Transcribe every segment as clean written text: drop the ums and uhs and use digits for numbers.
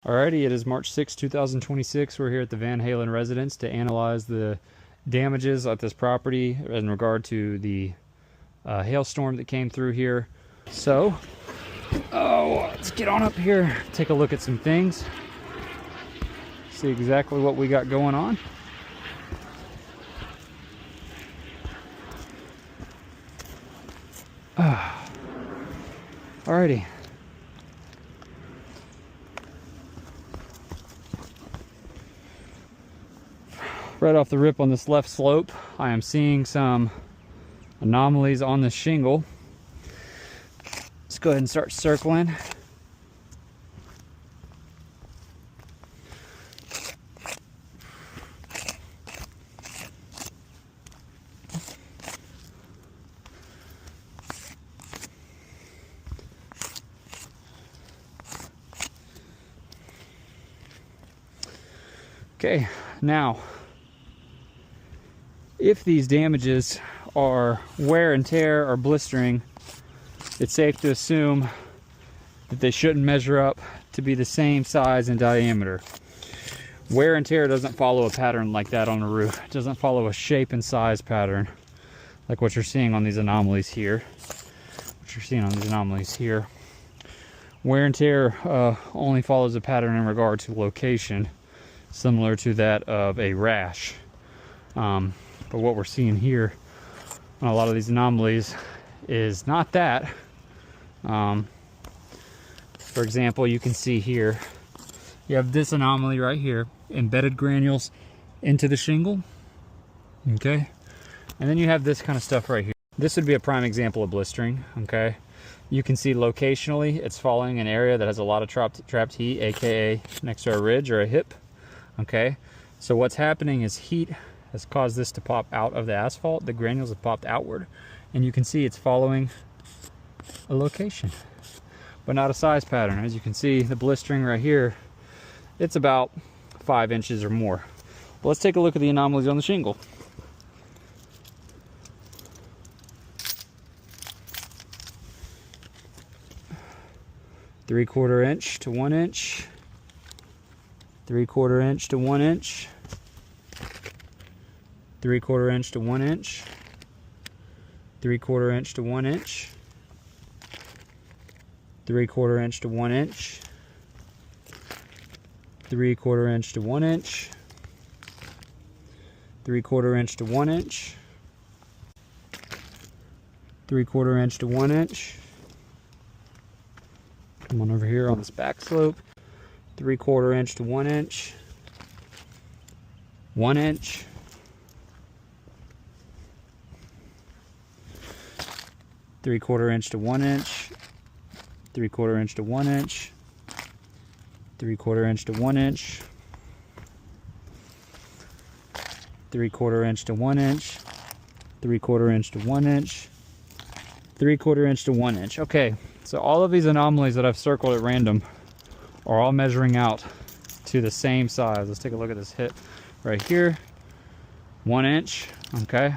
Alrighty, it is March 6, 2026. We're here at the Van Halen residence to analyze the damages at this property in regard to the hailstorm that came through here. So, let's get on up here, take a look at some things, see exactly what we got going on. Alrighty. Right off the rip on this left slope, I am seeing some anomalies on the shingle. Let's go ahead and start circling. Okay, now, if these damages are wear and tear or blistering, it's safe to assume that they shouldn't measure up to be the same size and diameter. Wear and tear doesn't follow a pattern like that on a roof. It doesn't follow a shape and size pattern like what you're seeing on these anomalies here. Wear and tear only follows a pattern in regard to location, similar to that of a rash. But what we're seeing here on a lot of these anomalies is not that. For example, you can see here, you have this anomaly right here, embedded granules into the shingle, okay? And then you have this kind of stuff right here. This would be a prime example of blistering, okay? You can see locationally, it's following an area that has a lot of trapped heat, AKA next to a ridge or a hip, okay? So what's happening is heat has caused this to pop out of the asphalt. The granules have popped outward, and you can see it's following a location, but not a size pattern. As you can see, the blistering right here, it's about 5 inches or more. Well, let's take a look at the anomalies on the shingle. Three-quarter inch to 1 inch, 3/4 inch to 1 inch, 3/4 inch to 1 inch, 3/4 inch to 1 inch, 3/4 inch to 1 inch, 3/4 inch to 1 inch, 3/4 inch to 1 inch, 3/4 inch to 1 inch. Come on over here on this back slope. 3/4 inch to 1 inch, 1 inch, 3/4 inch to 1 inch, 3/4 inch to 1 inch, 3/4 inch to 1 inch, 3/4 inch to 1 inch, 3/4 inch to 1 inch, 3/4 inch to 1 inch. Okay, so all of these anomalies that I've circled at random are all measuring out to the same size. Let's take a look at this hit right here. 1 inch, okay?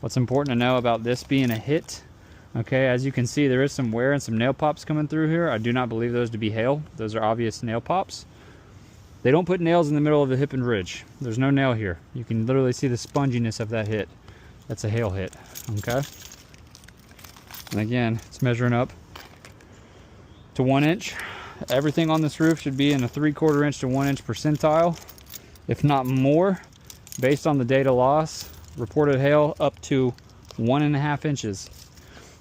What's important to know about this being a hit, okay, as you can see, there is some wear and some nail pops coming through here. I do not believe those to be hail. Those are obvious nail pops. They don't put nails in the middle of the hip and ridge. There's no nail here. You can literally see the sponginess of that hit. That's a hail hit, okay? And again, it's measuring up to 1 inch. Everything on this roof should be in a 3/4 inch to 1 inch percentile, if not more, based on the data loss. Reported hail up to 1.5 inches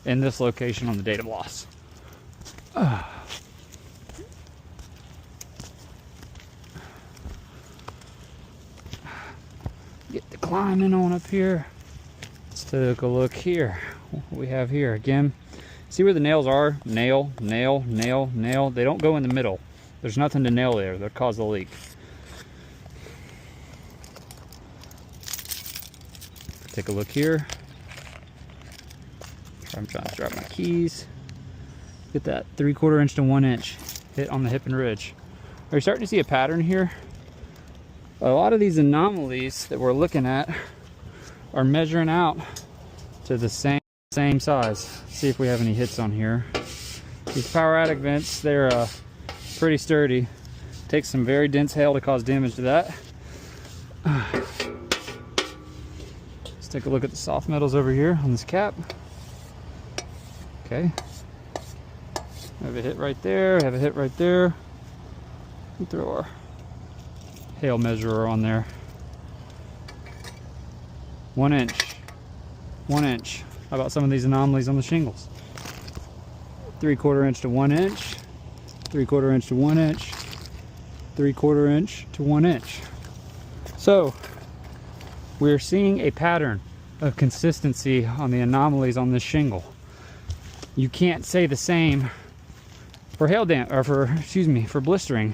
in this location on the date of loss. Get the climbing on up here. Let's take a look here. What we have here again. See where the nails are? Nail, nail, nail, nail. They don't go in the middle. There's nothing to nail there that caused the leak. Take a look here. I'm trying to drop my keys. Get that 3/4 inch to 1 inch hit on the hip and ridge. Are you starting to see a pattern here? A lot of these anomalies that we're looking at are measuring out to the same size. See if we have any hits on here. These power attic vents, they're pretty sturdy. Takes some very dense hail to cause damage to that. Let's take a look at the soft metals over here on this cap. Okay. Have a hit right there, have a hit right there. We'll throw our hail measurer on there. 1 inch. 1 inch. How about some of these anomalies on the shingles? 3/4 inch to 1 inch. 3/4 inch to 1 inch. 3/4 inch to 1 inch. So we're seeing a pattern of consistency on the anomalies on this shingle. You can't say the same for hail damp, or for blistering.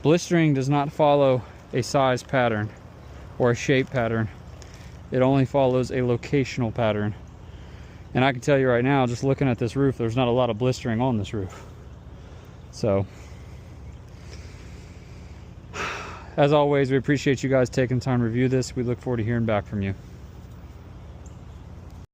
Blistering does not follow a size pattern or a shape pattern. It only follows a locational pattern. And I can tell you right now, just looking at this roof, there's not a lot of blistering on this roof. So, as always, we appreciate you guys taking the time to review this. We look forward to hearing back from you.